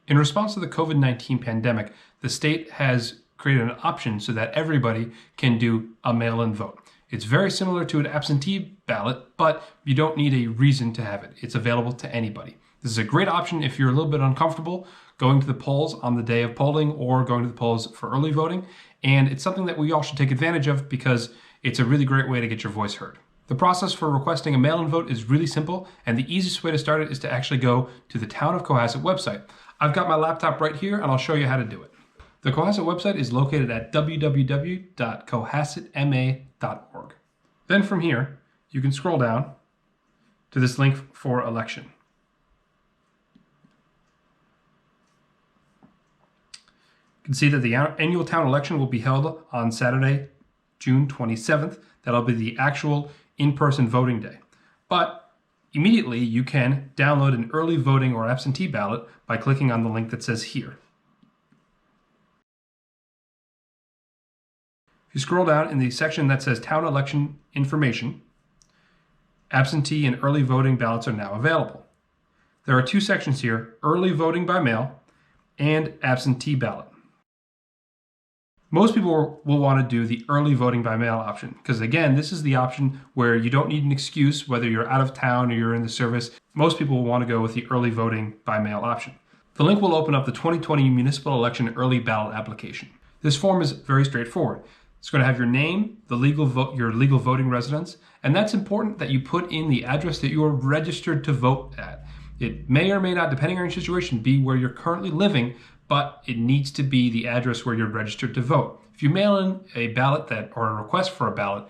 In response to the COVID-19 pandemic, the state has created an option so that everybody can do a mail-in vote. It's very similar to an absentee ballot, but you don't need a reason to have it. It's available to anybody. This is a great option if you're a little bit uncomfortable going to the polls on the day of polling or going to the polls for early voting. And it's something that we all should take advantage of because it's a really great way to get your voice heard. The process for requesting a mail-in vote is really simple, and the easiest way to start it is to actually go to the Town of Cohasset website. I've got my laptop right here, and I'll show you how to do it. The Cohasset website is located at www.cohassetma.org. Then from here, you can scroll down to this link for election. You can see that the annual town election will be held on Saturday, June 27th. That'll be the actual in-person voting day. But immediately you can download an early voting or absentee ballot by clicking on the link that says here. If you scroll down in the section that says Town Election Information, absentee and early voting ballots are now available. There are two sections here, early voting by mail and absentee ballot. Most people will want to do the early voting by mail option because, again, this is the option where you don't need an excuse whether you're out of town or you're in the service. Most people will want to go with the early voting by mail option. The link will open up the 2020 municipal election early ballot application. This form is very straightforward. It's going to have your name, your legal voting residence, and that's important that you put in the address that you are registered to vote at. It may or may not, depending on your situation, be where you're currently living, but it needs to be the address where you're registered to vote. If you mail in a ballot or a request for a ballot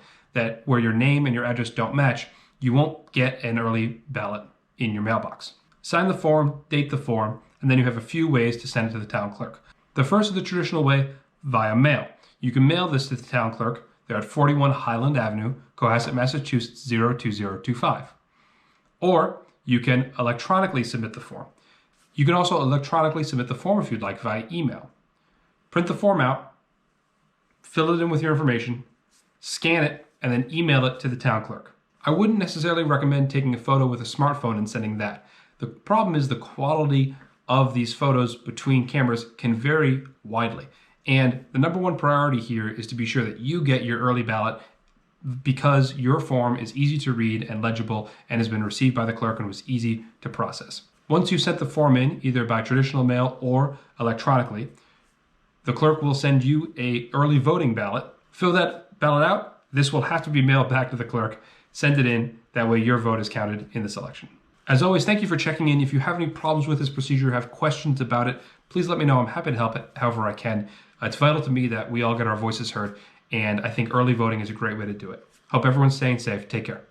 where your name and your address don't match, you won't get an early ballot in your mailbox. Sign the form, date the form, and then you have a few ways to send it to the town clerk. The first is the traditional way, via mail. You can mail this to the town clerk. They're at 41 Highland Avenue, Cohasset, Massachusetts 02025. Or you can electronically submit the form. You can also electronically submit the form if you'd like via email. Print the form out, fill it in with your information, scan it, and then email it to the town clerk. I wouldn't necessarily recommend taking a photo with a smartphone and sending that. The problem is the quality of these photos between cameras can vary widely. And the number one priority here is to be sure that you get your early ballot because your form is easy to read and legible and has been received by the clerk and was easy to process. Once you sent the form in, either by traditional mail or electronically, the clerk will send you an early voting ballot. Fill that ballot out. This will have to be mailed back to the clerk. Send it in. That way your vote is counted in this election. As always, thank you for checking in. If you have any problems with this procedure, have questions about it, please let me know. I'm happy to help it however I can. It's vital to me that we all get our voices heard, and I think early voting is a great way to do it. Hope everyone's staying safe. Take care.